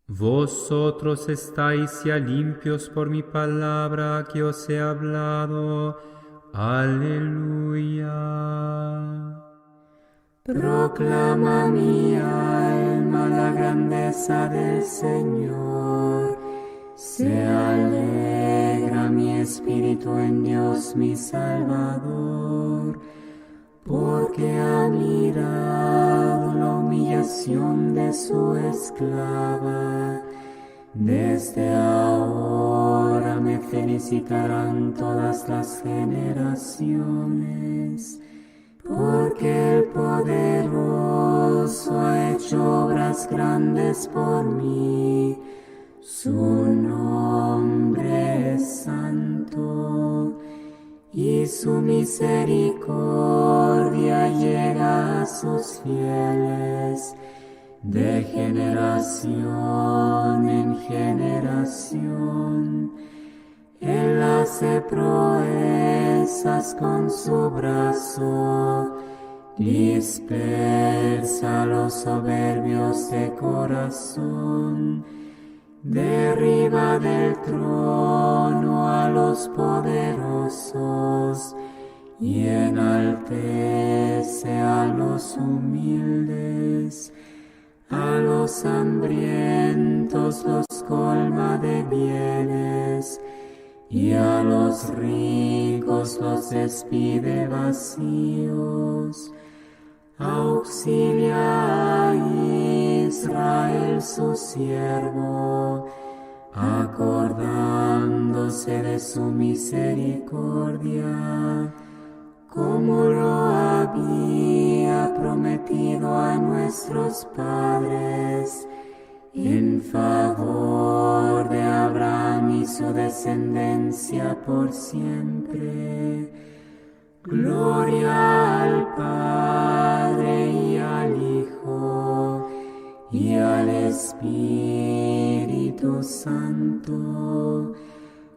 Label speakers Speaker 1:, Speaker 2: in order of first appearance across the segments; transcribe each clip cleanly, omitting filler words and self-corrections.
Speaker 1: Vosotros estáis ya limpios por mi palabra que os he hablado. Aleluya.
Speaker 2: Proclama mi alma la grandeza del Señor. Se alegra mi espíritu en Dios mi Salvador, porque ha mirado la humillación de su esclava. Desde ahora me felicitarán todas las generaciones, porque el poderoso ha hecho obras grandes por mí. Su nombre es santo y su misericordia llega a sus fieles de generación en generación. Él hace proezas con su brazo, dispersa a los soberbios de corazón, derriba del trono a los poderosos y enaltece a los humildes. A los hambrientos los colma de bienes, y a los ricos los despide vacíos. Auxilia a Israel su siervo, acordándose de su misericordia, como lo había prometido a nuestros padres, en favor de Abraham y su descendencia por siempre. Gloria al Padre y al Hijo y al Espíritu Santo,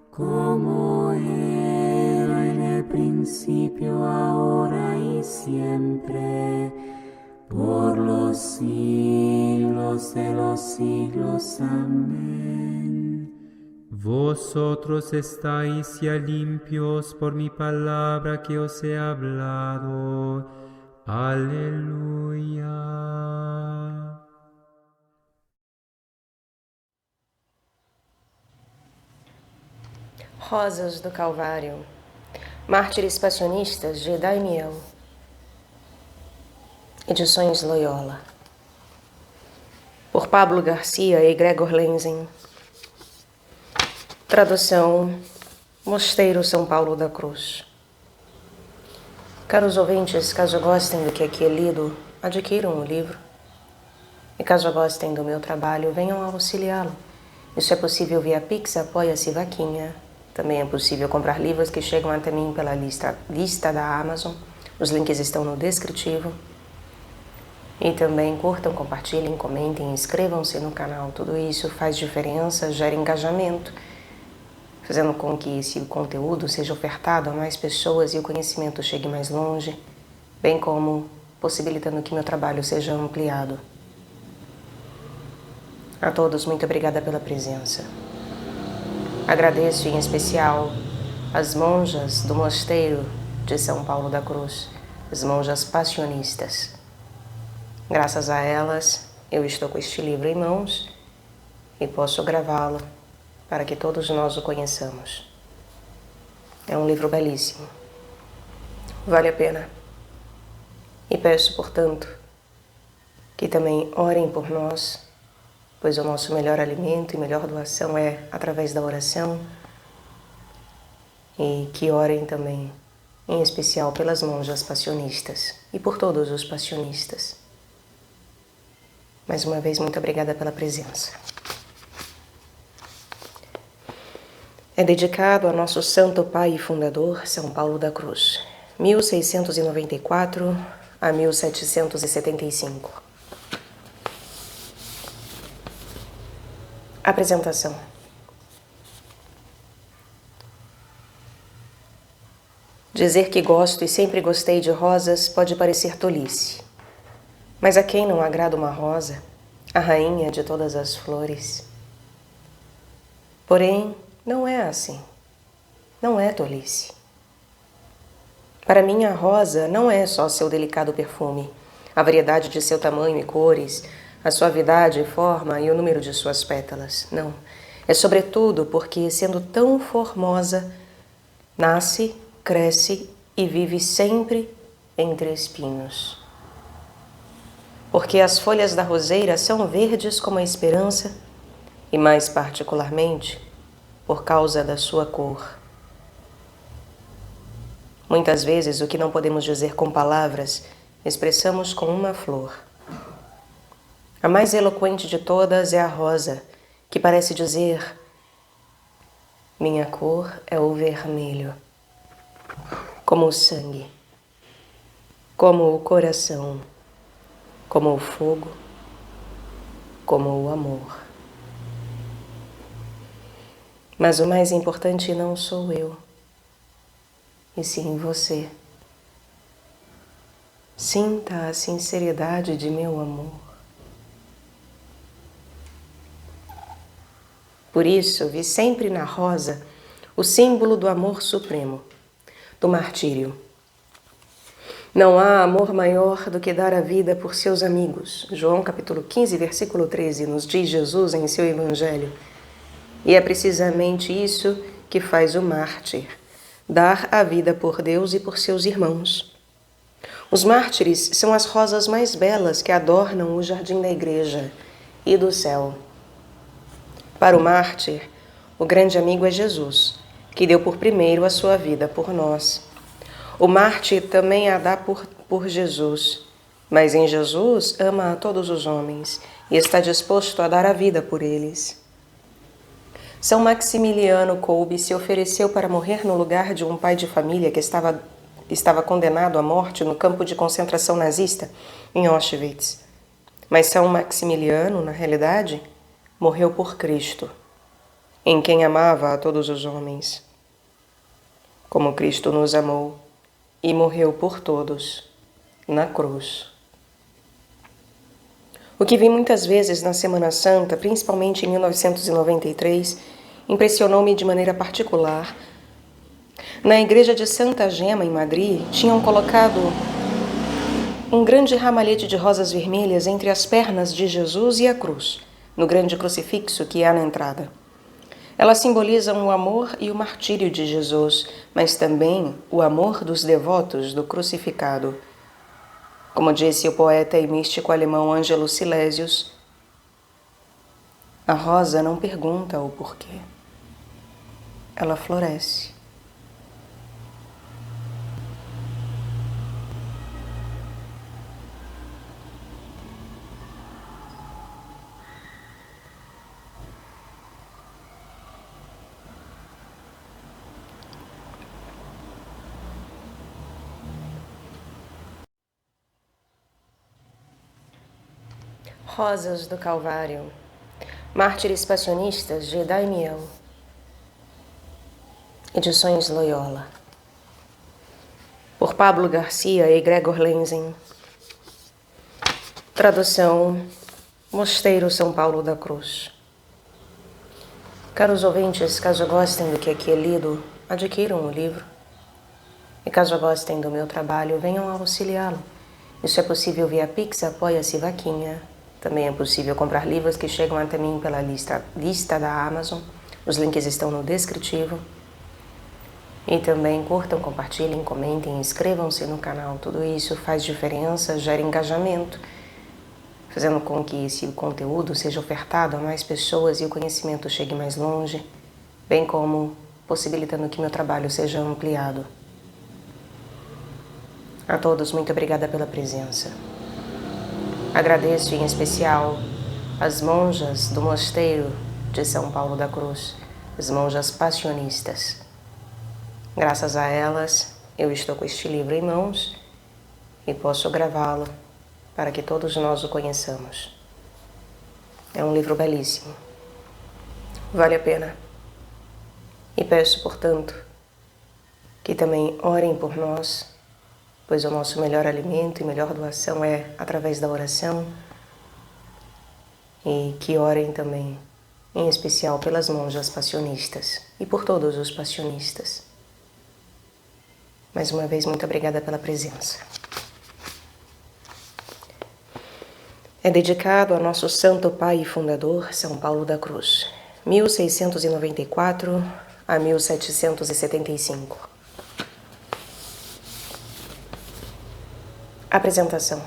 Speaker 2: como era en el principio, ahora y siempre, por los siglos de los siglos. Amén.
Speaker 1: Vosotros estáis ya limpios por mi palabra que os he hablado. Aleluya.
Speaker 3: Rosas do Calvário, Mártires Passionistas de Daimiel, Edições Loyola, por Pablo Garcia e Gregor Lenzen. Tradução, Mosteiro São Paulo da Cruz. Caros ouvintes, caso gostem do que aqui é lido, adquiram o livro. E caso gostem do meu trabalho, venham auxiliá-lo. Isso é possível via Pix, Apoia-se, Vaquinha. Também é possível comprar livros que chegam até mim pela lista da Amazon. Os links estão no descritivo. E também curtam, compartilhem, comentem, inscrevam-se no canal. Tudo isso faz diferença, gera engajamento, fazendo com que esse conteúdo seja ofertado a mais pessoas e o conhecimento chegue mais longe, bem como possibilitando que meu trabalho seja ampliado. A todos, muito obrigada pela presença. Agradeço em especial as monjas do Mosteiro de São Paulo da Cruz, as monjas passionistas. Graças a elas, eu estou com este livro em mãos e posso gravá-lo para que todos nós o conheçamos. É um livro belíssimo. Vale a pena. E peço, portanto, que também orem por nós, pois o nosso melhor alimento e melhor doação é através da oração, e que orem também, em especial pelas monjas passionistas e por todos os passionistas. Mais uma vez, muito obrigada pela presença. É dedicado a nosso santo pai e fundador, São Paulo da Cruz, 1694 a 1775. Apresentação. Dizer que gosto e sempre gostei de rosas pode parecer tolice, mas a quem não agrada uma rosa, a rainha de todas as flores. Porém, não é assim. Não é tolice. Para mim, a rosa não é só seu delicado perfume, a variedade de seu tamanho e cores, a suavidade, forma e o número de suas pétalas. Não. É sobretudo porque, sendo tão formosa, nasce, cresce e vive sempre entre espinhos. Porque as folhas da roseira são verdes como a esperança e, mais particularmente, por causa da sua cor. Muitas vezes, o que não podemos dizer com palavras, expressamos com uma flor. A mais eloquente de todas é a rosa, que parece dizer: minha cor é o vermelho, como o sangue, como o coração, como o fogo, como o amor. Mas o mais importante não sou eu, e sim você. Sinta a sinceridade de meu amor. Por isso, vi sempre na rosa o símbolo do amor supremo, do martírio. Não há amor maior do que dar a vida por seus amigos. João capítulo 15, versículo 13, nos diz Jesus em seu Evangelho. E é precisamente isso que faz o mártir, dar a vida por Deus e por seus irmãos. Os mártires são as rosas mais belas que adornam o jardim da igreja e do céu. Para o mártir, o grande amigo é Jesus, que deu por primeiro a sua vida por nós. O mártir também a dá por Jesus, mas em Jesus ama a todos os homens e está disposto a dar a vida por eles. São Maximiliano Kolbe se ofereceu para morrer no lugar de um pai de família que estava condenado à morte no campo de concentração nazista, em Auschwitz. Mas São Maximiliano, na realidade, morreu por Cristo, em quem amava a todos os homens. Como Cristo nos amou e morreu por todos, na cruz. O que vi muitas vezes na Semana Santa, principalmente em 1993, impressionou-me de maneira particular. Na igreja de Santa Gema, em Madrid, tinham colocado um grande ramalhete de rosas vermelhas entre as pernas de Jesus e a cruz, no grande crucifixo que há na entrada. Elas simbolizam o amor e o martírio de Jesus, mas também o amor dos devotos do crucificado. Como disse o poeta e místico alemão Ângelo Silesius, a rosa não pergunta o porquê. Ela floresce. Rosas do Calvário, Mártires Passionistas de Daimiel, Edições Loyola, por Pablo Garcia e Gregor Lenzen, tradução Mosteiro São Paulo da Cruz. Caros ouvintes, caso gostem do que aqui é lido, adquiram o livro. E caso gostem do meu trabalho, venham auxiliá-lo. Isso é possível via Pix, Apoia-se Vaquinha. Também é possível comprar livros que chegam até mim pela lista da Amazon. Os links estão no descritivo. E também curtam, compartilhem, comentem, inscrevam-se no canal. Tudo isso faz diferença, gera engajamento, fazendo com que esse conteúdo seja ofertado a mais pessoas e o conhecimento chegue mais longe, bem como possibilitando que meu trabalho seja ampliado. A todos, muito obrigada pela presença. Agradeço em especial as monjas do Mosteiro de São Paulo da Cruz, as monjas passionistas. Graças a elas, eu estou com este livro em mãos e posso gravá-lo para que todos nós o conheçamos. É um livro belíssimo. Vale a pena. E peço, portanto, que também orem por nós, pois o nosso melhor alimento e melhor doação é através da oração. e que orem também, em especial pelas monjas passionistas e por todos os passionistas. Mais uma vez, muito obrigada pela presença. É dedicado ao nosso santo pai e fundador, São Paulo da Cruz, 1694 a 1775. Apresentação.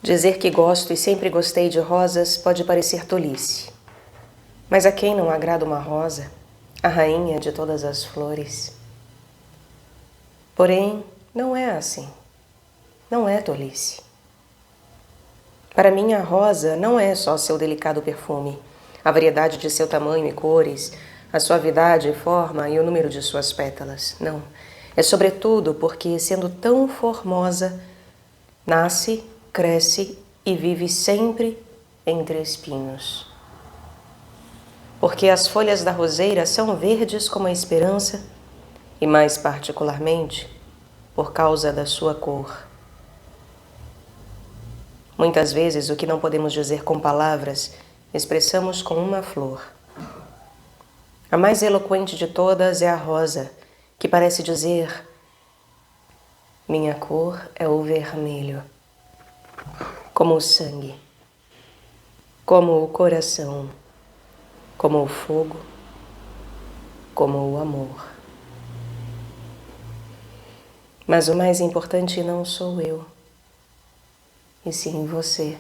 Speaker 3: Dizer que gosto e sempre gostei de rosas pode parecer tolice, mas a quem não agrada uma rosa, a rainha de todas as flores? Porém, não é assim. Não é tolice. Para mim, a rosa não é só seu delicado perfume, a variedade de seu tamanho e cores, a suavidade e forma e o número de suas pétalas. Não. É sobretudo porque, sendo tão formosa, nasce, cresce e vive sempre entre espinhos. Porque as folhas da roseira são verdes como a esperança e, mais particularmente, por causa da sua cor. Muitas vezes, o que não podemos dizer com palavras, expressamos com uma flor. A mais eloquente de todas é a rosa, que parece dizer: minha cor é o vermelho, como o sangue, como o coração, como o fogo, como o amor. Mas o mais importante não sou eu, e sim você.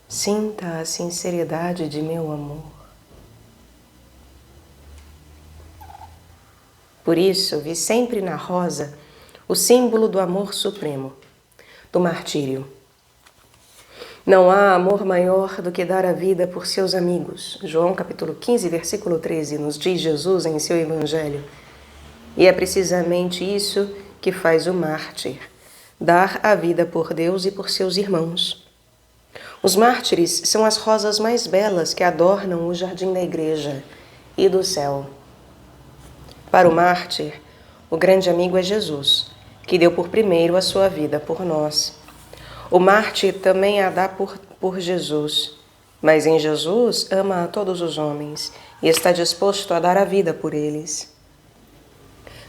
Speaker 3: Sinta a sinceridade de meu amor. Por isso, vi sempre na rosa o símbolo do amor supremo, do martírio. Não há amor maior do que dar a vida por seus amigos. João capítulo 15, versículo 13, nos diz Jesus em seu Evangelho. E é precisamente isso que faz o mártir, dar a vida por Deus e por seus irmãos. Os mártires são as rosas mais belas que adornam o jardim da igreja e do céu. Para o mártir, o grande amigo é Jesus, que deu por primeiro a sua vida por nós. O mártir também a dá por Jesus, mas em Jesus ama a todos os homens e está disposto a dar a vida por eles.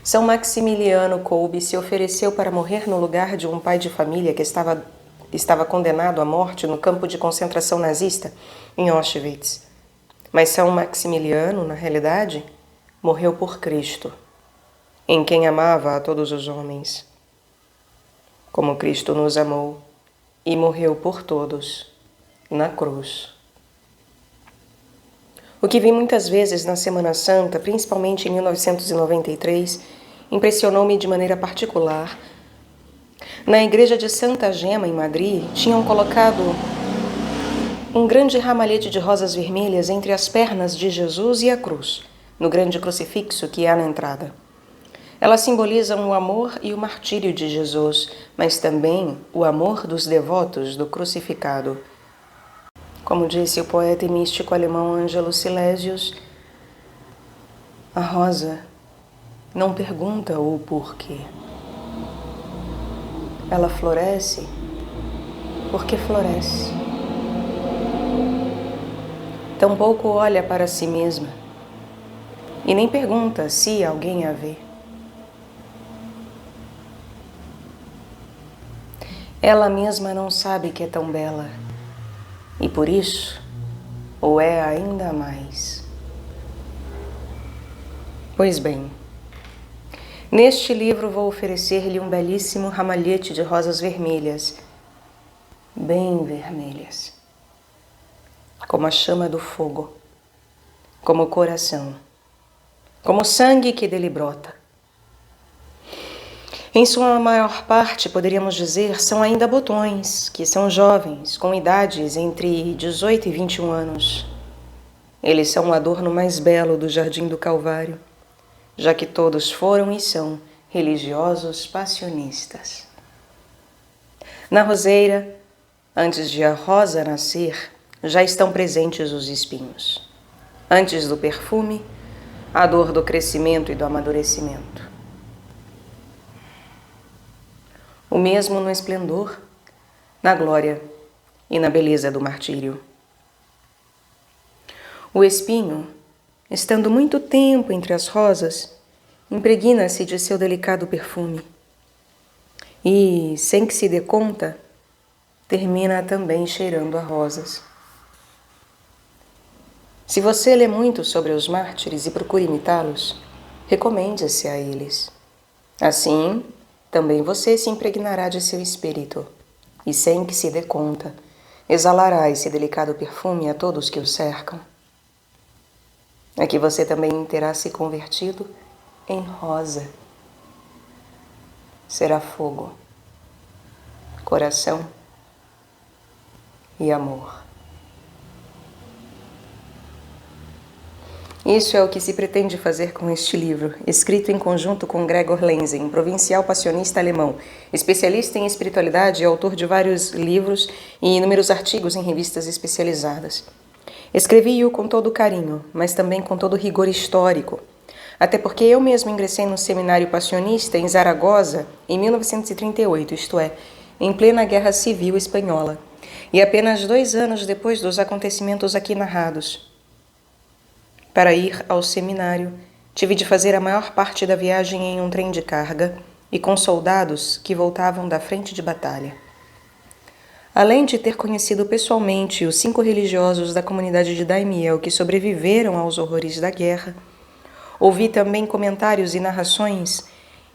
Speaker 3: São Maximiliano Kolbe se ofereceu para morrer no lugar de um pai de família que estava condenado à morte no campo de concentração nazista, em Auschwitz. Mas São Maximiliano, na realidade, morreu por Cristo, em quem amava a todos os homens. Como Cristo nos amou e morreu por todos, na cruz. O que vi muitas vezes na Semana Santa, principalmente em 1993, impressionou-me de maneira particular. Na igreja de Santa Gema, em Madrid, tinham colocado um grande ramalhete de rosas vermelhas entre as pernas de Jesus e a cruz, no grande crucifixo que há na entrada. Elas simbolizam o amor e o martírio de Jesus, mas também o amor dos devotos do crucificado. Como disse o poeta e místico alemão Ângelo Silesius, a rosa não pergunta o porquê. Ela floresce porque floresce. Tampouco olha para si mesma e nem pergunta se alguém a vê. Ela mesma não sabe que é tão bela e por isso o é ainda mais. Pois bem, neste livro vou oferecer-lhe um belíssimo ramalhete de rosas vermelhas, bem vermelhas, como a chama do fogo, como o coração, como o sangue que dele brota. Em sua maior parte, poderíamos dizer, são ainda botões, que são jovens, com idades entre 18 e 21 anos. Eles são o adorno mais belo do Jardim do Calvário, já que todos foram e são religiosos passionistas. Na roseira, antes de a rosa nascer, já estão presentes os espinhos. Antes do perfume, a dor do crescimento e do amadurecimento. o mesmo no esplendor, na glória e na beleza do martírio. O espinho, estando muito tempo entre as rosas, impregna-se de seu delicado perfume e, sem que se dê conta, termina também cheirando a rosas. Se você lê muito sobre os mártires e procura imitá-los, recomende-se a eles. Assim, também você se impregnará de seu espírito e, sem que se dê conta, exalará esse delicado perfume a todos que o cercam. Aqui você também terá se convertido em rosa. Será fogo, coração e amor. Isso é o que se pretende fazer com este livro, escrito em conjunto com Gregor Lenzen, provincial passionista alemão, especialista em espiritualidade e autor de vários livros e inúmeros artigos em revistas especializadas. Escrevi-o com todo carinho, mas também com todo rigor histórico, até porque eu mesmo ingressei no seminário passionista em Zaragoza em 1938, isto é, em plena Guerra Civil Espanhola, e apenas 2 anos depois dos acontecimentos aqui narrados. Para ir ao seminário, tive de fazer a maior parte da viagem em um trem de carga e com soldados que voltavam da frente de batalha. Além de ter conhecido pessoalmente os 5 religiosos da comunidade de Daimiel que sobreviveram aos horrores da guerra, ouvi também comentários e narrações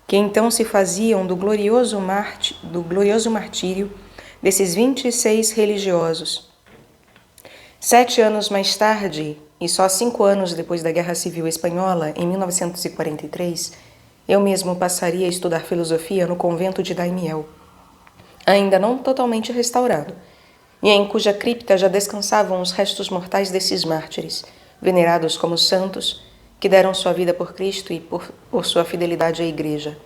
Speaker 3: que então se faziam do glorioso martírio desses 26 religiosos. 7 anos mais tarde, e só 5 anos depois da Guerra Civil Espanhola, em 1943, eu mesmo passaria a estudar filosofia no convento de Daimiel, ainda não totalmente restaurado, e em cuja cripta já descansavam os restos mortais desses mártires, venerados como santos, que deram sua vida por Cristo e por sua fidelidade à Igreja.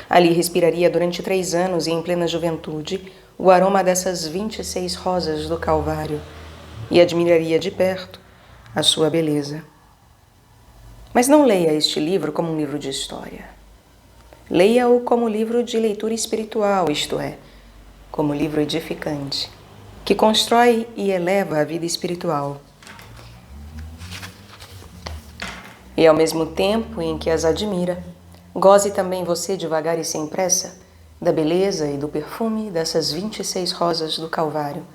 Speaker 3: Ali respiraria durante 3 anos e em plena juventude o aroma dessas 26 rosas do Calvário e admiraria de perto a sua beleza. Mas não leia este livro como um livro de história. Leia-o como livro de leitura espiritual, isto é, como livro edificante, que constrói e eleva a vida espiritual. E ao mesmo tempo em que as admira, goze também você devagar e sem pressa da beleza e do perfume dessas 26 rosas do Calvário.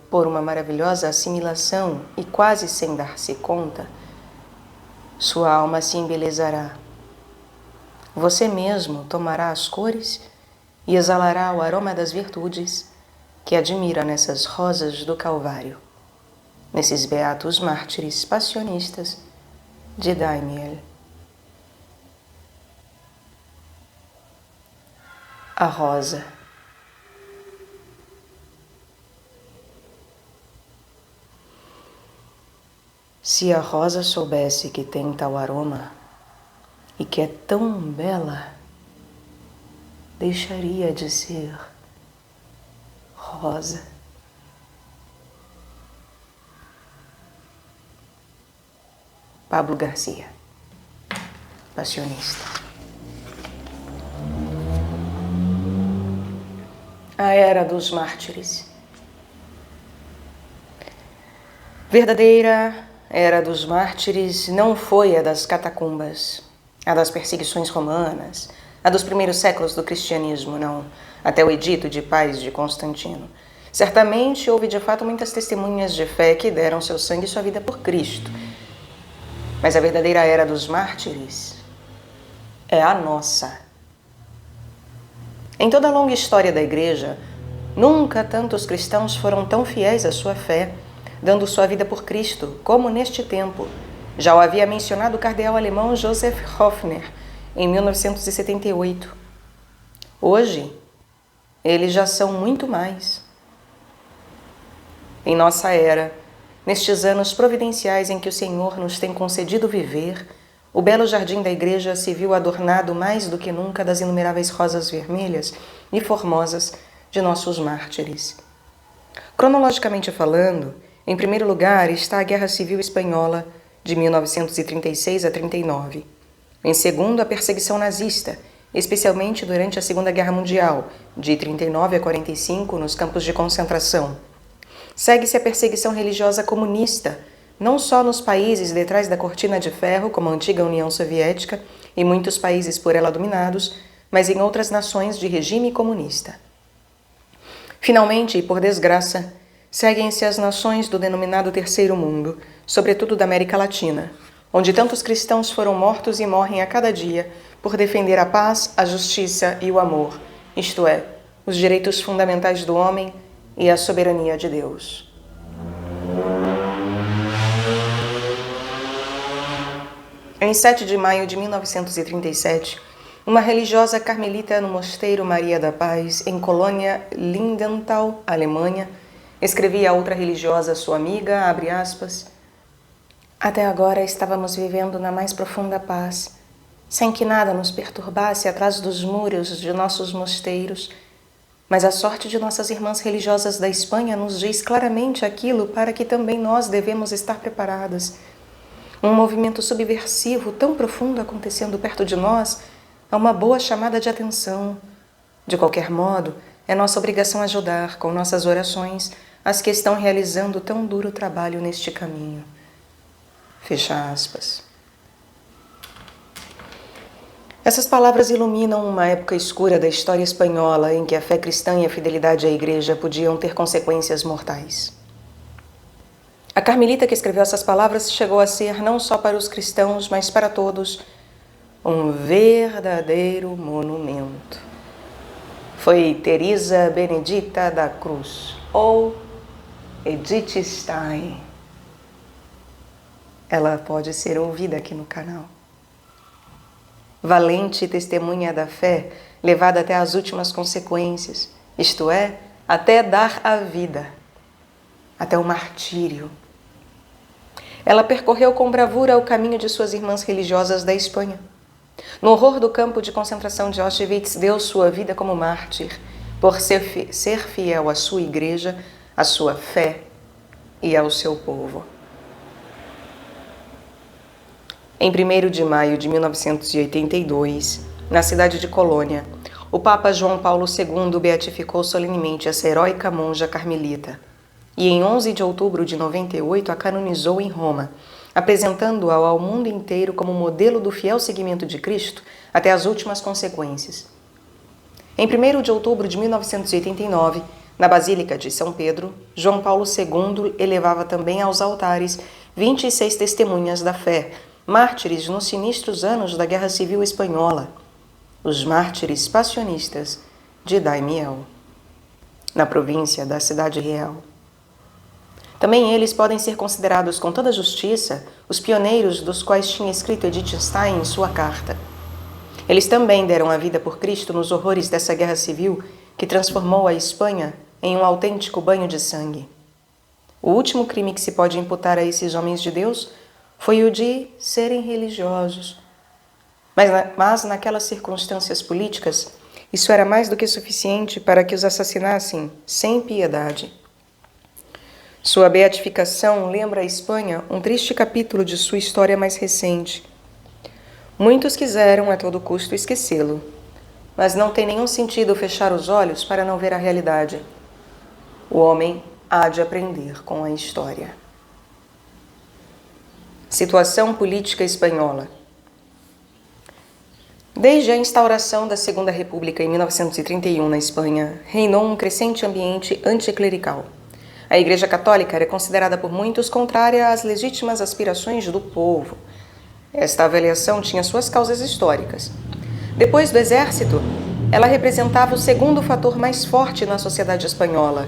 Speaker 3: Por uma maravilhosa assimilação e quase sem dar-se conta, sua alma se embelezará. Você mesmo tomará as cores e exalará o aroma das virtudes que admira nessas rosas do Calvário, nesses beatos mártires passionistas de Daimiel. A rosa. Se a rosa soubesse que tem tal aroma e que é tão bela, deixaria de ser rosa. Pablo Garcia, passionista. A Era dos Mártires. Verdadeira Era dos Mártires não foi a das catacumbas, a das perseguições romanas, a dos primeiros séculos do cristianismo, não, até o edito de paz de Constantino. Certamente houve de fato muitas testemunhas de fé que deram seu sangue e sua vida por Cristo. Mas a verdadeira Era dos Mártires é a nossa. Em toda a longa história da Igreja, nunca tantos cristãos foram tão fiéis à sua fé, dando sua vida por Cristo, como neste tempo. Já o havia mencionado o cardeal alemão Joseph Hofner, em 1978. Hoje, eles já são muito mais. Em nossa era, nestes anos providenciais em que o Senhor nos tem concedido viver, o belo jardim da Igreja se viu adornado mais do que nunca das inumeráveis rosas vermelhas e formosas de nossos mártires. Cronologicamente falando, em primeiro lugar está a Guerra Civil Espanhola, de 1936 a 39. Em segundo, a perseguição nazista, especialmente durante a Segunda Guerra Mundial, de 39 a 45, nos campos de concentração. Segue-se a perseguição religiosa comunista, não só nos países detrás da cortina de ferro, como a antiga União Soviética e muitos países por ela dominados, mas em outras nações de regime comunista. Finalmente, e por desgraça, seguem-se as nações do denominado Terceiro Mundo, sobretudo da América Latina, onde tantos cristãos foram mortos e morrem a cada dia por defender a paz, a justiça e o amor, isto é, os direitos fundamentais do homem e a soberania de Deus. Em 7 de maio de 1937, uma religiosa carmelita no Mosteiro Maria da Paz, em Colônia Lindenthal, Alemanha, escrevia a outra religiosa, sua amiga, abre aspas, até agora estávamos vivendo na mais profunda paz, sem que nada nos perturbasse atrás dos muros de nossos mosteiros, mas a sorte de nossas irmãs religiosas da Espanha nos diz claramente aquilo para que também nós devemos estar preparadas. Um movimento subversivo tão profundo acontecendo perto de nós é uma boa chamada de atenção. De qualquer modo, é nossa obrigação ajudar, com nossas orações, as que estão realizando tão duro trabalho neste caminho. Fecha aspas. Essas palavras iluminam uma época escura da história espanhola em que a fé cristã e a fidelidade à Igreja podiam ter consequências mortais. A carmelita que escreveu essas palavras chegou a ser, não só para os cristãos, mas para todos, um verdadeiro monumento. Foi Teresa Benedita da Cruz, ou Edith Stein. Ela pode ser ouvida aqui no canal. Valente testemunha da fé, levada até as últimas consequências, isto é, até dar a vida, até o martírio. Ela percorreu com bravura o caminho de suas irmãs religiosas da Espanha. No horror do campo de concentração de Auschwitz, deu sua vida como mártir, por ser fiel à sua igreja, à sua fé e ao seu povo. Em 1º de maio de 1982, na cidade de Colônia, o Papa João Paulo II beatificou solenemente essa heróica monja carmelita e em 11 de outubro de 98 a canonizou em Roma, apresentando-a ao mundo inteiro como modelo do fiel seguimento de Cristo até as últimas consequências. Em 1º de outubro de 1989, na Basílica de São Pedro, João Paulo II elevava também aos altares 26 testemunhas da fé, mártires nos sinistros anos da Guerra Civil Espanhola, os mártires passionistas de Daimiel, na província da Cidade Real. Também eles podem ser considerados com toda justiça os pioneiros dos quais tinha escrito Edith Stein em sua carta. Eles também deram a vida por Cristo nos horrores dessa guerra civil que transformou a Espanha em um autêntico banho de sangue. O último crime que se pode imputar a esses homens de Deus foi o de serem religiosos. Mas naquelas circunstâncias políticas, isso era mais do que suficiente para que os assassinassem sem piedade. Sua beatificação lembra à Espanha um triste capítulo de sua história mais recente. Muitos quiseram a todo custo esquecê-lo, mas não tem nenhum sentido fechar os olhos para não ver a realidade. O homem há de aprender com a história. Situação política espanhola. Desde a instauração da Segunda República em 1931 na Espanha, reinou um crescente ambiente anticlerical. A Igreja Católica era considerada por muitos contrária às legítimas aspirações do povo. Esta avaliação tinha suas causas históricas. Depois do exército, ela representava o segundo fator mais forte na sociedade espanhola.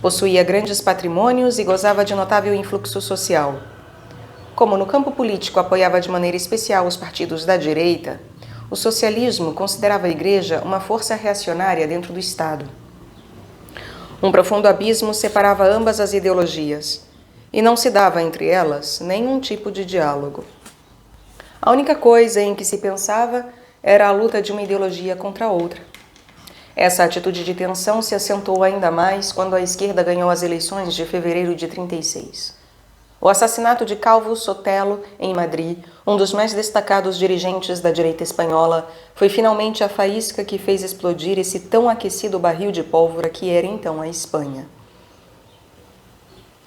Speaker 3: Possuía grandes patrimônios e gozava de notável influxo social. Como no campo político apoiava de maneira especial os partidos da direita, o socialismo considerava a Igreja uma força reacionária dentro do Estado. Um profundo abismo separava ambas as ideologias, e não se dava entre elas nenhum tipo de diálogo. A única coisa em que se pensava era a luta de uma ideologia contra a outra. Essa atitude de tensão se acentuou ainda mais quando a esquerda ganhou as eleições de fevereiro de 36. O assassinato de Calvo Sotelo, em Madrid, um dos mais destacados dirigentes da direita espanhola, foi finalmente a faísca que fez explodir esse tão aquecido barril de pólvora que era então a Espanha.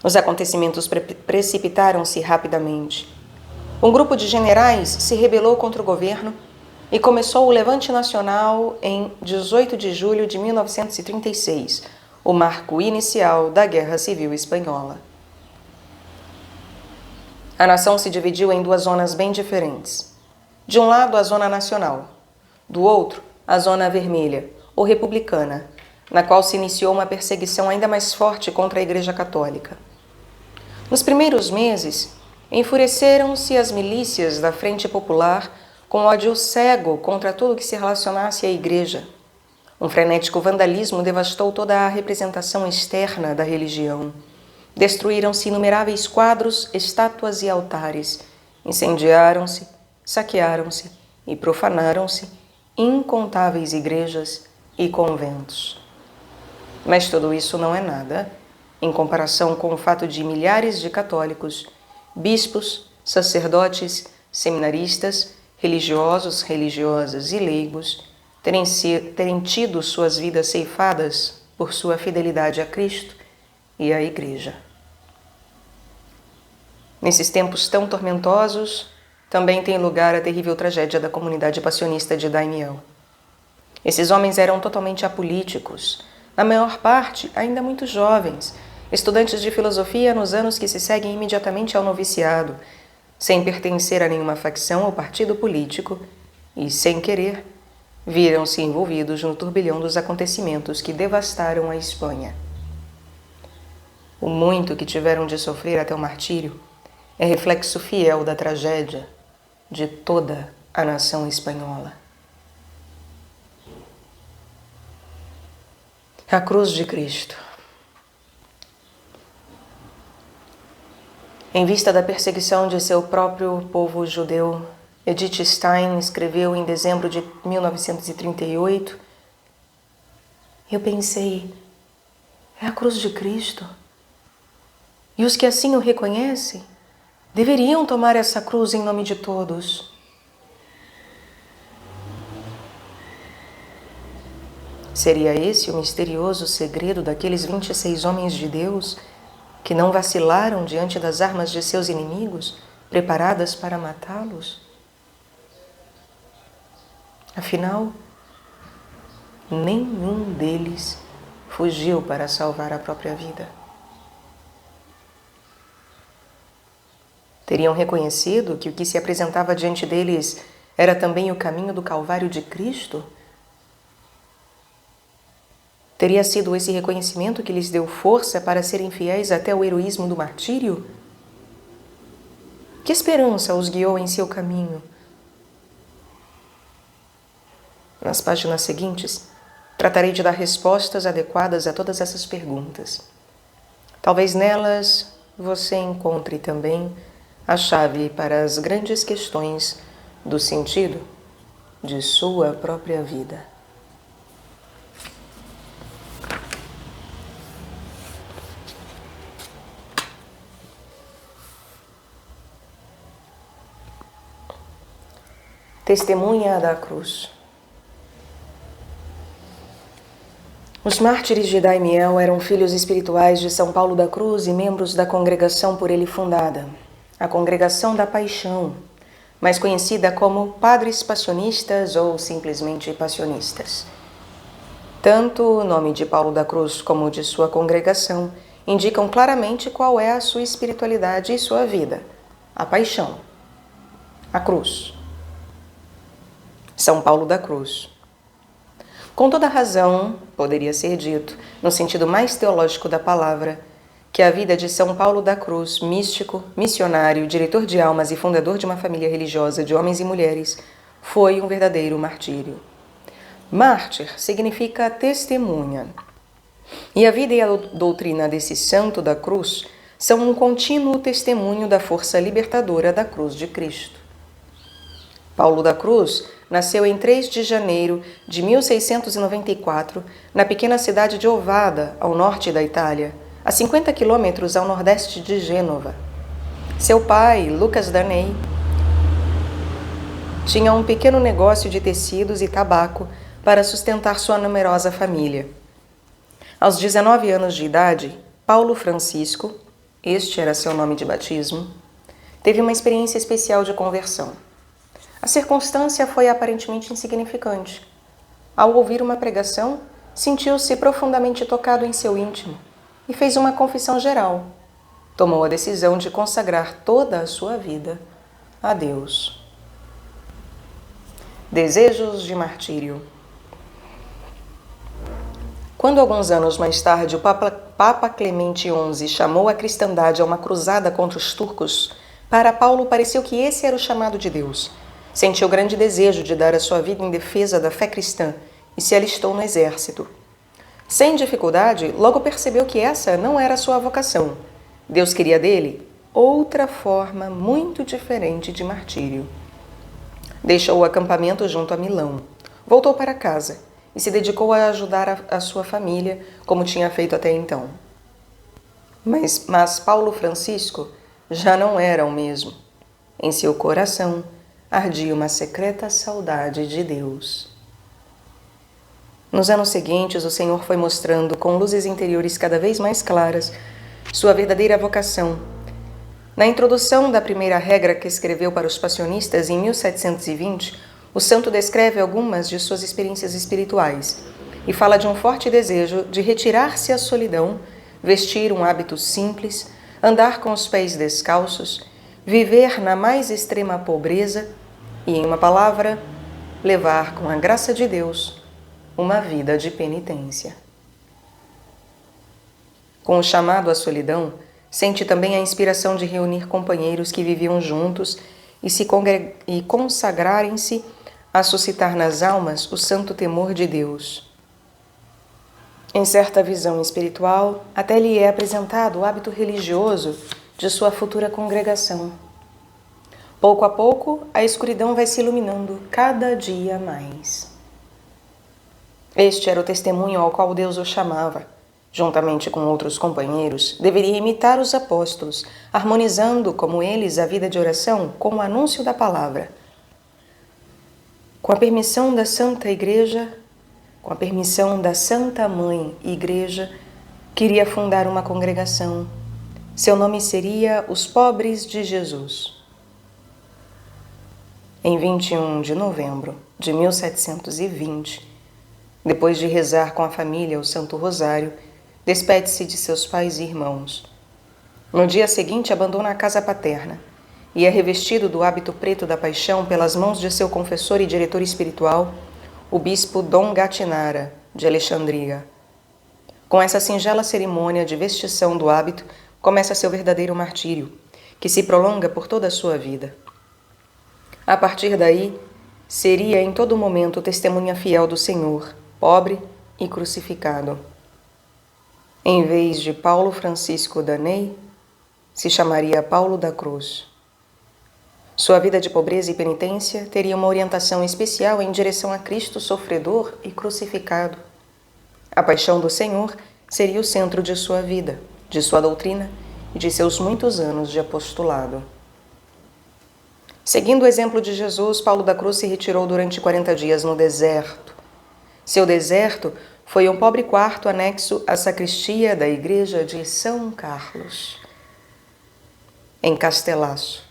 Speaker 3: Os acontecimentos precipitaram-se rapidamente. Um grupo de generais se rebelou contra o governo e começou o Levante Nacional em 18 de julho de 1936, o marco inicial da Guerra Civil Espanhola. A nação se dividiu em duas zonas bem diferentes. De um lado, a zona nacional. Do outro, a zona vermelha, ou republicana, na qual se iniciou uma perseguição ainda mais forte contra a Igreja Católica. Nos primeiros meses, enfureceram-se as milícias da Frente Popular com ódio cego contra tudo que se relacionasse à Igreja. Um frenético vandalismo devastou toda a representação externa da religião. Destruíram-se inumeráveis quadros, estátuas e altares. Incendiaram-se, saquearam-se e profanaram-se incontáveis igrejas e conventos. Mas tudo isso não é nada em comparação com o fato de milhares de católicos, bispos, sacerdotes, seminaristas, religiosos, religiosas e leigos terem tido suas vidas ceifadas por sua fidelidade a Cristo e à Igreja. Nesses tempos tão tormentosos, também tem lugar a terrível tragédia da comunidade passionista de Daimiel. Esses homens eram totalmente apolíticos, na maior parte ainda muito jovens, estudantes de filosofia nos anos que se seguem imediatamente ao noviciado, sem pertencer a nenhuma facção ou partido político e, sem querer, viram-se envolvidos no turbilhão dos acontecimentos que devastaram a Espanha. O muito que tiveram de sofrer até o martírio é reflexo fiel da tragédia de toda a nação espanhola. A cruz de Cristo. Em vista da perseguição de seu próprio povo judeu, Edith Stein escreveu em dezembro de 1938: eu pensei, é a cruz de Cristo. E os que assim o reconhecem deveriam tomar essa cruz em nome de todos. Seria esse o misterioso segredo daqueles 26 homens de Deus que não vacilaram diante das armas de seus inimigos, preparadas para matá-los? Afinal, nenhum deles fugiu para salvar a própria vida. Teriam reconhecido que o que se apresentava diante deles era também o caminho do Calvário de Cristo? Teria sido esse reconhecimento que lhes deu força para serem fiéis até o heroísmo do martírio? Que esperança os guiou em seu caminho? Nas páginas seguintes, tratarei de dar respostas adequadas a todas essas perguntas. Talvez nelas você encontre também a chave para as grandes questões do sentido de sua própria vida. Testemunha da cruz. Os mártires de Daimiel eram filhos espirituais de São Paulo da Cruz e membros da congregação por ele fundada, a Congregação da Paixão, mais conhecida como Padres Passionistas ou simplesmente Passionistas. Tanto o nome de Paulo da Cruz como o de sua congregação indicam claramente qual é a sua espiritualidade e sua vida: a paixão, a cruz. São Paulo da Cruz. Com toda razão, poderia ser dito, no sentido mais teológico da palavra, que a vida de São Paulo da Cruz, místico, missionário, diretor de almas e fundador de uma família religiosa de homens e mulheres, foi um verdadeiro martírio. Mártir significa testemunha. E a vida e a doutrina desse santo da cruz são um contínuo testemunho da força libertadora da cruz de Cristo. Paulo da Cruz nasceu em 3 de janeiro de 1694, na pequena cidade de Ovada, ao norte da Itália, a 50 quilômetros ao nordeste de Gênova. Seu pai, Lucas Daney, tinha um pequeno negócio de tecidos e tabaco para sustentar sua numerosa família. Aos 19 anos de idade, Paulo Francisco, este era seu nome de batismo, teve uma experiência especial de conversão. A circunstância foi aparentemente insignificante. Ao ouvir uma pregação, sentiu-se profundamente tocado em seu íntimo e fez uma confissão geral. Tomou a decisão de consagrar toda a sua vida a Deus. Desejos de martírio. Quando alguns anos mais tarde o Papa Clemente XI chamou a cristandade a uma cruzada contra os turcos, para Paulo pareceu que esse era o chamado de Deus. Sentiu grande desejo de dar a sua vida em defesa da fé cristã e se alistou no exército. Sem dificuldade, logo percebeu que essa não era a sua vocação. Deus queria dele outra forma muito diferente de martírio. Deixou o acampamento junto a Milão, voltou para casa e se dedicou a ajudar a sua família, como tinha feito até então. Mas Paulo Francisco já não era o mesmo. Em seu coração ardia uma secreta saudade de Deus. Nos anos seguintes, o Senhor foi mostrando, com luzes interiores cada vez mais claras, sua verdadeira vocação. Na introdução da primeira regra que escreveu para os passionistas em 1720, o santo descreve algumas de suas experiências espirituais e fala de um forte desejo de retirar-se à solidão, vestir um hábito simples, andar com os pés descalços, viver na mais extrema pobreza e, em uma palavra, levar com a graça de Deus uma vida de penitência. Com o chamado à solidão, sente também a inspiração de reunir companheiros que viviam juntos e consagrarem-se a suscitar nas almas o santo temor de Deus. Em certa visão espiritual, até lhe é apresentado o hábito religioso de sua futura congregação. Pouco a pouco, a escuridão vai se iluminando cada dia mais. Este era o testemunho ao qual Deus o chamava. Juntamente com outros companheiros, deveria imitar os apóstolos, harmonizando, como eles, a vida de oração com o anúncio da palavra. Com a permissão da Santa Igreja, com a permissão da Santa Mãe Igreja, queria fundar uma congregação. Seu nome seria Os Pobres de Jesus. Em 21 de novembro de 1720, depois de rezar com a família o Santo Rosário, despede-se de seus pais e irmãos. No dia seguinte, abandona a casa paterna e é revestido do hábito preto da paixão pelas mãos de seu confessor e diretor espiritual, o bispo Dom Gattinara, de Alexandria. Com essa singela cerimônia de vestição do hábito, começa seu verdadeiro martírio, que se prolonga por toda a sua vida. A partir daí, seria em todo momento testemunha fiel do Senhor, pobre e crucificado. Em vez de Paulo Francisco Daney, se chamaria Paulo da Cruz. Sua vida de pobreza e penitência teria uma orientação especial em direção a Cristo sofredor e crucificado. A paixão do Senhor seria o centro de sua vida, de sua doutrina e de seus muitos anos de apostolado. Seguindo o exemplo de Jesus, Paulo da Cruz se retirou durante 40 dias no deserto. Seu deserto foi um pobre quarto anexo à sacristia da igreja de São Carlos, em Castelaço.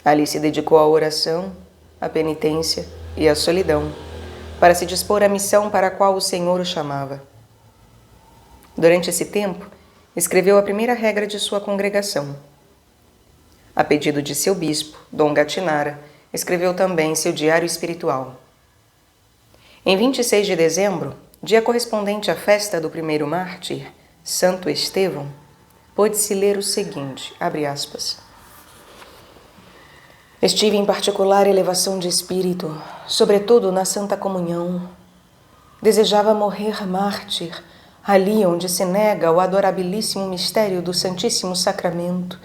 Speaker 3: Ali se dedicou à oração, à penitência e à solidão, para se dispor à missão para a qual o Senhor o chamava. Durante esse tempo, escreveu a primeira regra de sua congregação. A pedido de seu bispo, Dom Gattinara, escreveu também seu diário espiritual. Em 26 de dezembro, dia correspondente à festa do primeiro mártir, Santo Estevão, pôde-se ler o seguinte, abre aspas. Estive em particular elevação de espírito, sobretudo na Santa Comunhão. Desejava morrer mártir, ali onde se nega o adorabilíssimo mistério do Santíssimo Sacramento.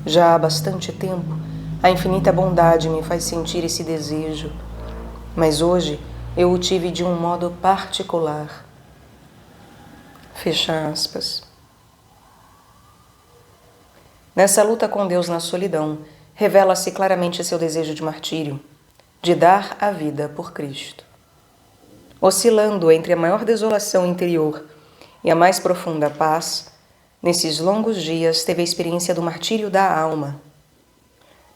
Speaker 3: Já há bastante tempo, a infinita bondade me faz sentir esse desejo, mas hoje eu o tive de um modo particular. Fecha aspas. Nessa luta com Deus na solidão, revela-se claramente seu desejo de martírio, de dar a vida por Cristo. Oscilando entre a maior desolação interior e a mais profunda paz, nesses longos dias teve a experiência do martírio da alma.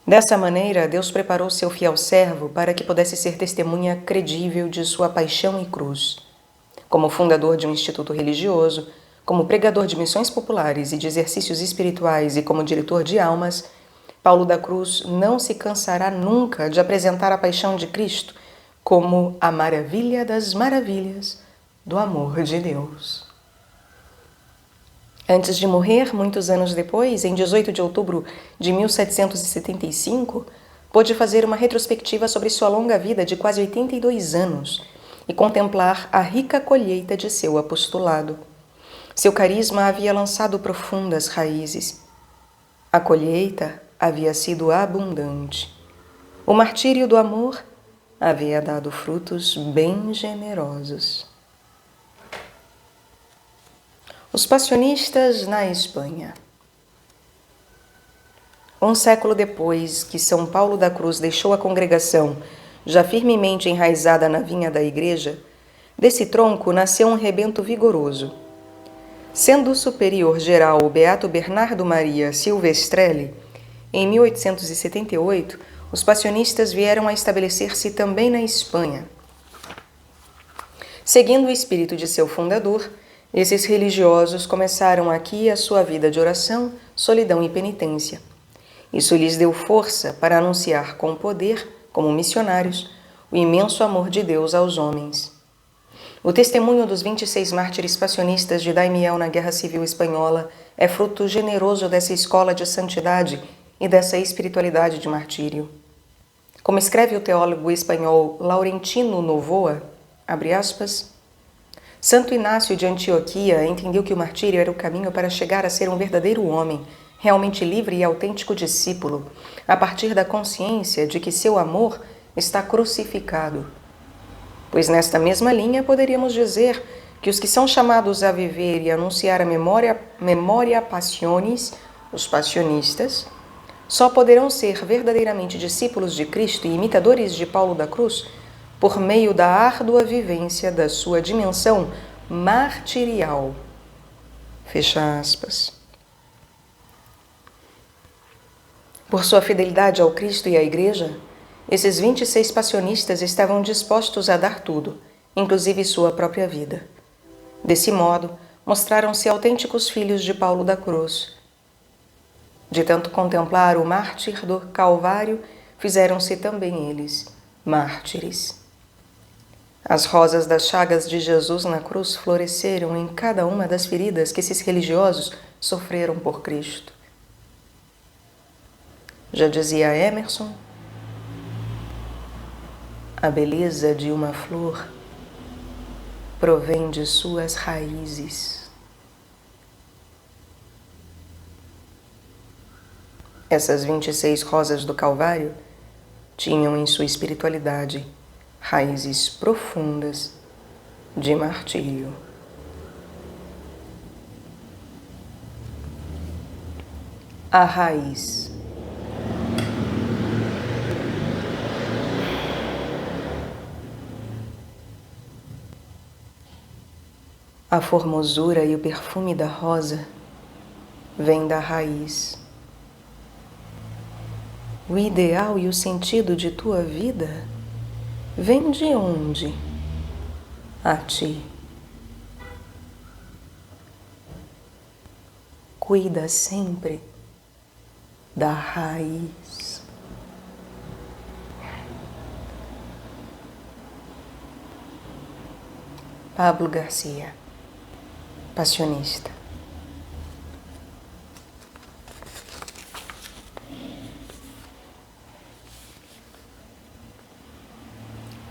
Speaker 3: Dessa maneira, Deus preparou seu fiel servo para que pudesse ser testemunha credível de sua paixão e cruz. Como fundador de um instituto religioso, como pregador de missões populares e de exercícios espirituais e como diretor de almas, Paulo da Cruz não se cansará nunca de apresentar a paixão de Cristo como a maravilha das maravilhas do amor de Deus. Antes de morrer, muitos anos depois, em 18 de outubro de 1775, pôde fazer uma retrospectiva sobre sua longa vida de quase 82 anos e contemplar a rica colheita de seu apostolado. Seu carisma havia lançado profundas raízes. A colheita havia sido abundante. O martírio do amor havia dado frutos bem generosos. Os passionistas na Espanha. Um século depois que São Paulo da Cruz deixou a congregação, já firmemente enraizada na vinha da igreja, desse tronco nasceu um rebento vigoroso. Sendo o superior geral o beato Bernardo Maria Silvestrelli, em 1878, os passionistas vieram a estabelecer-se também na Espanha. Seguindo o espírito de seu fundador, esses religiosos começaram aqui a sua vida de oração, solidão e penitência. Isso lhes deu força para anunciar com poder, como missionários, o imenso amor de Deus aos homens. O testemunho dos 26 mártires passionistas de Daimiel na Guerra Civil Espanhola é fruto generoso dessa escola de santidade e dessa espiritualidade de martírio. Como escreve o teólogo espanhol Laurentino Novoa, abre aspas, Santo Inácio de Antioquia entendeu que o martírio era o caminho para chegar a ser um verdadeiro homem, realmente livre e autêntico discípulo, a partir da consciência de que seu amor está crucificado. Pois nesta mesma linha poderíamos dizer que os que são chamados a viver e anunciar a memoria passionis, os passionistas, só poderão ser verdadeiramente discípulos de Cristo e imitadores de Paulo da Cruz por meio da árdua vivência da sua dimensão martirial. Fecha aspas. Por sua fidelidade ao Cristo e à Igreja, esses 26 passionistas estavam dispostos a dar tudo, inclusive sua própria vida. Desse modo, mostraram-se autênticos filhos de Paulo da Cruz. De tanto contemplar o mártir do Calvário, fizeram-se também eles mártires. As rosas das chagas de Jesus na cruz floresceram em cada uma das feridas que esses religiosos sofreram por Cristo. Já dizia Emerson, a beleza de uma flor provém de suas raízes. Essas 26 rosas do Calvário tinham em sua espiritualidade raízes profundas de martírio. A raiz. A formosura e o perfume da rosa vêm da raiz. O ideal e o sentido de tua vida vem de onde? A ti. Cuida sempre da raiz. Pablo Garcia, passionista.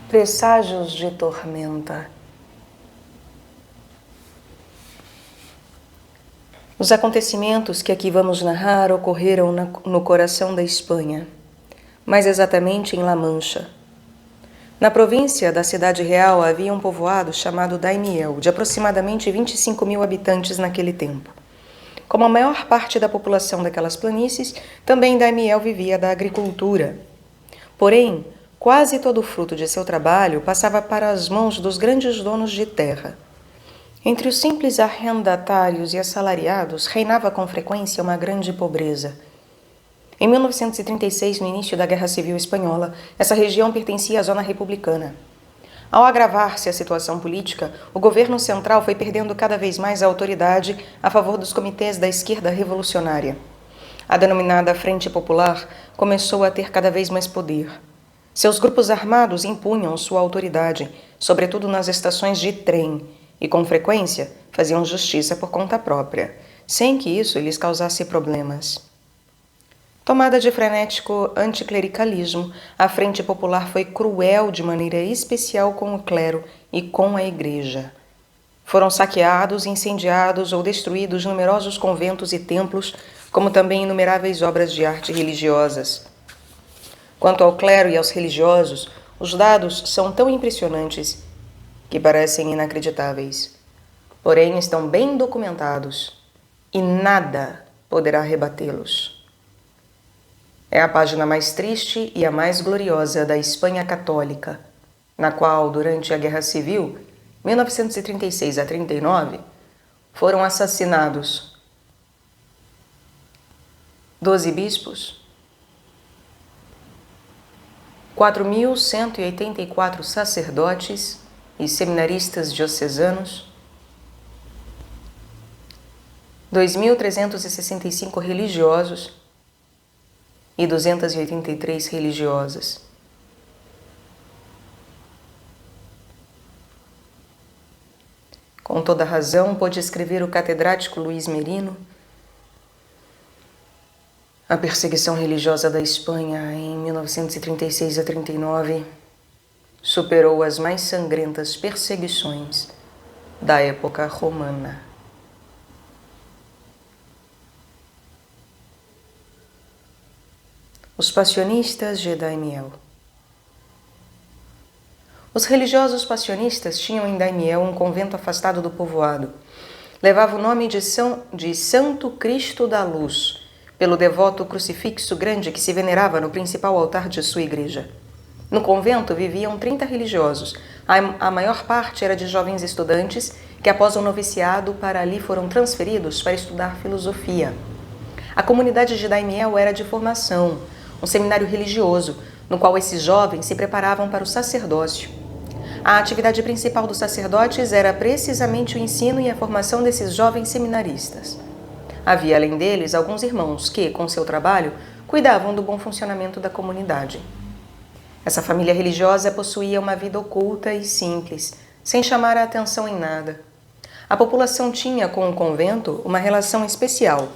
Speaker 3: Presságios de tormenta. Os acontecimentos que aqui vamos narrar ocorreram no coração da Espanha, mais exatamente em La Mancha. Na província da Cidade Real havia um povoado chamado Daimiel, de aproximadamente 25 mil habitantes naquele tempo. Como a maior parte da população daquelas planícies, também Daimiel vivia da agricultura. Porém, quase todo o fruto de seu trabalho passava para as mãos dos grandes donos de terra. Entre os simples arrendatários e assalariados reinava com frequência uma grande pobreza. Em 1936, no início da Guerra Civil Espanhola, essa região pertencia à zona republicana. Ao agravar-se a situação política, o governo central foi perdendo cada vez mais a autoridade a favor dos comitês da esquerda revolucionária. A denominada Frente Popular começou a ter cada vez mais poder. Seus grupos armados impunham sua autoridade, sobretudo nas estações de trem, e com frequência faziam justiça por conta própria, sem que isso lhes causasse problemas. Tomada de frenético anticlericalismo, a Frente Popular foi cruel de maneira especial com o clero e com a Igreja. Foram saqueados, incendiados ou destruídos numerosos conventos e templos, como também inumeráveis obras de arte religiosas. Quanto ao clero e aos religiosos, os dados são tão impressionantes que parecem inacreditáveis. Porém, estão bem documentados e nada poderá rebatê-los. É a página mais triste e a mais gloriosa da Espanha católica, na qual, durante a Guerra Civil, 1936 a 39, foram assassinados 12 bispos, 4.184 sacerdotes e seminaristas diocesanos, 2.365 religiosos e 283 religiosas. Com toda razão, pôde escrever o catedrático Luís Merino: a perseguição religiosa da Espanha em 1936 a 39 superou as mais sangrentas perseguições da época romana. Os passionistas de Daimiel. Os religiosos passionistas tinham em Daimiel um convento afastado do povoado. Levava o nome de Santo Cristo da Luz, pelo devoto crucifixo grande que se venerava no principal altar de sua igreja. No convento viviam 30 religiosos. A maior parte era de jovens estudantes que, após o noviciado, para ali foram transferidos para estudar filosofia. A comunidade de Daimiel era de formação, um seminário religioso, no qual esses jovens se preparavam para o sacerdócio. A atividade principal dos sacerdotes era precisamente o ensino e a formação desses jovens seminaristas. Havia, além deles, alguns irmãos que, com seu trabalho, cuidavam do bom funcionamento da comunidade. Essa família religiosa possuía uma vida oculta e simples, sem chamar a atenção em nada. A população tinha com o convento uma relação especial.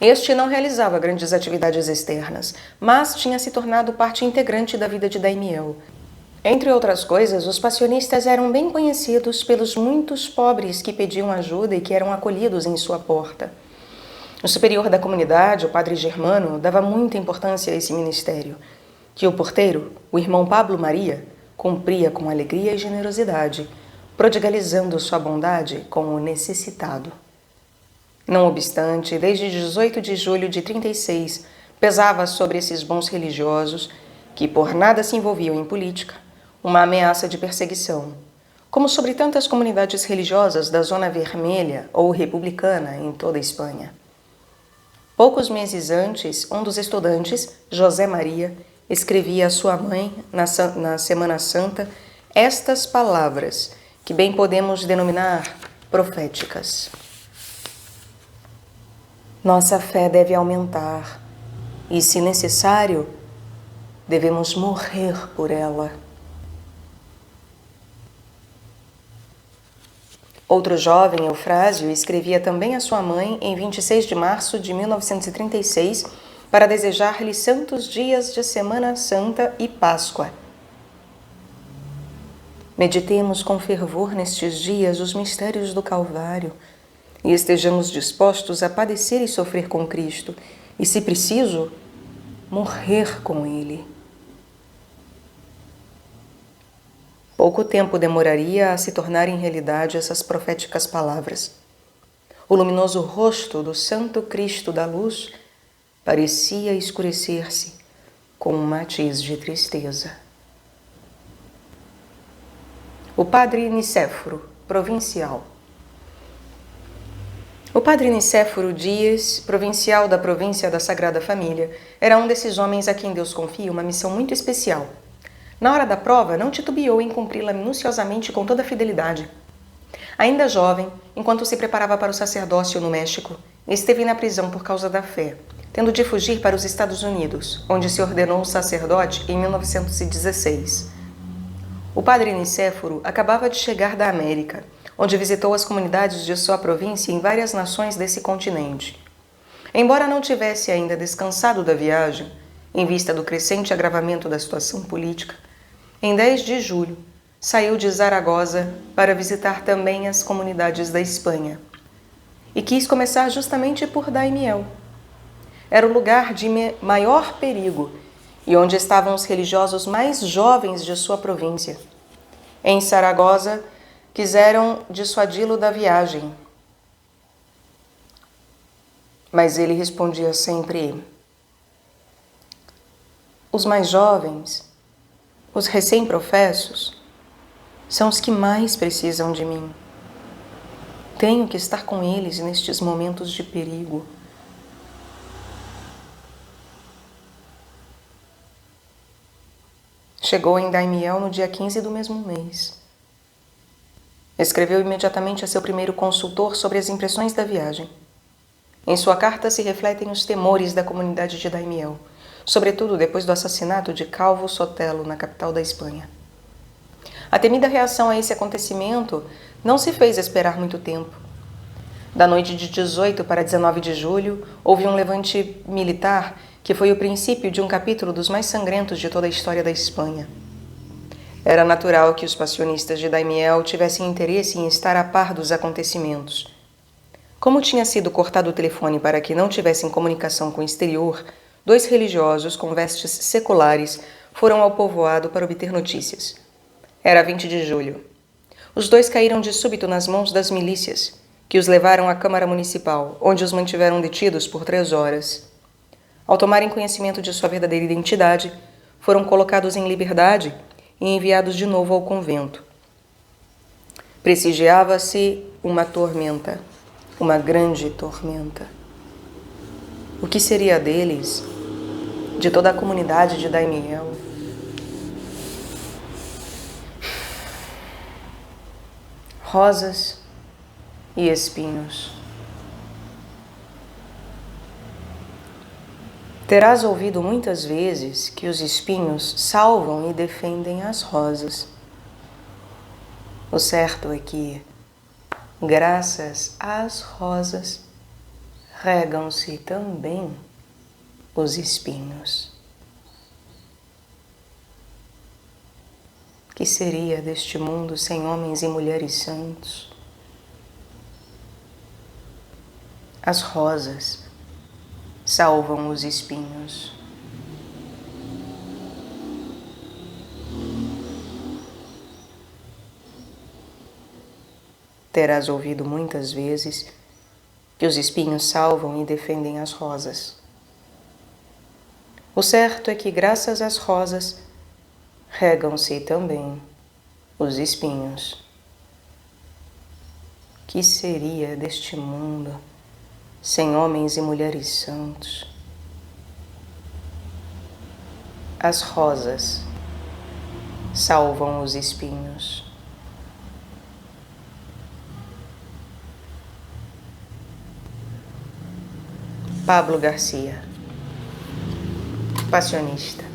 Speaker 3: Este não realizava grandes atividades externas, mas tinha se tornado parte integrante da vida de Daimiel. Entre outras coisas, os passionistas eram bem conhecidos pelos muitos pobres que pediam ajuda e que eram acolhidos em sua porta. O superior da comunidade, o padre Germano, dava muita importância a esse ministério, que o porteiro, o irmão Pablo Maria, cumpria com alegria e generosidade, prodigalizando sua bondade com o necessitado. Não obstante, desde 18 de julho de 36, pesava sobre esses bons religiosos, que por nada se envolviam em política, uma ameaça de perseguição, como sobre tantas comunidades religiosas da Zona Vermelha ou republicana em toda a Espanha. Poucos meses antes, um dos estudantes, José Maria, escrevia à sua mãe, na Semana Santa, estas palavras, que bem podemos denominar proféticas. Nossa fé deve aumentar e, se necessário, devemos morrer por ela. Outro jovem, Eufrásio, escrevia também à sua mãe em 26 de março de 1936 para desejar-lhe santos dias de Semana Santa e Páscoa. Meditemos com fervor nestes dias os mistérios do Calvário e estejamos dispostos a padecer e sofrer com Cristo e, se preciso, morrer com Ele. Pouco tempo demoraria a se tornarem realidade essas proféticas palavras. O luminoso rosto do Santo Cristo da Luz parecia escurecer-se com um matiz de tristeza. O padre Nicéforo, provincial. O padre Nicéforo Dias, provincial da província da Sagrada Família, era um desses homens a quem Deus confia uma missão muito especial. Na hora da prova, não titubeou em cumpri-la minuciosamente com toda a fidelidade. Ainda jovem, enquanto se preparava para o sacerdócio no México, esteve na prisão por causa da fé, tendo de fugir para os Estados Unidos, onde se ordenou sacerdote em 1916. O padre Nicéforo acabava de chegar da América, onde visitou as comunidades de sua província em várias nações desse continente. Embora não tivesse ainda descansado da viagem, em vista do crescente agravamento da situação política, em 10 de julho, saiu de Zaragoza para visitar também as comunidades da Espanha. E quis começar justamente por Daimiel. Era o lugar de maior perigo e onde estavam os religiosos mais jovens de sua província. Em Zaragoza, quiseram dissuadi-lo da viagem. Mas ele respondia sempre: os mais jovens, os recém-professos, são os que mais precisam de mim. Tenho que estar com eles nestes momentos de perigo. Chegou em Daimiel no dia 15 do mesmo mês. Escreveu imediatamente a seu primeiro consultor sobre as impressões da viagem. Em sua carta se refletem os temores da comunidade de Daimiel, sobretudo depois do assassinato de Calvo Sotelo na capital da Espanha. A temida reação a esse acontecimento não se fez esperar muito tempo. Da noite de 18 para 19 de julho, houve um levante militar que foi o princípio de um capítulo dos mais sangrentos de toda a história da Espanha. Era natural que os passionistas de Daimiel tivessem interesse em estar a par dos acontecimentos. Como tinha sido cortado o telefone para que não tivessem comunicação com o exterior, 2 religiosos com vestes seculares foram ao povoado para obter notícias. Era 20 de julho. Os 2 caíram de súbito nas mãos das milícias, que os levaram à Câmara Municipal, onde os mantiveram detidos por 3 horas. Ao tomarem conhecimento de sua verdadeira identidade, foram colocados em liberdade e enviados de novo ao convento. Prestigiava-se uma tormenta, uma grande tormenta. O que seria deles, de toda a comunidade de Daimiel? Rosas e espinhos. Terás ouvido muitas vezes que os espinhos salvam e defendem as rosas. O certo é que, graças às rosas, regam-se também os espinhos. Que seria deste mundo sem homens e mulheres santos? As rosas salvam os espinhos. Terás ouvido muitas vezes que os espinhos salvam e defendem as rosas. O certo é que, graças às rosas, regam-se também os espinhos. Que seria deste mundo sem homens e mulheres santos? As rosas salvam os espinhos. Pablo Garcia, passionista.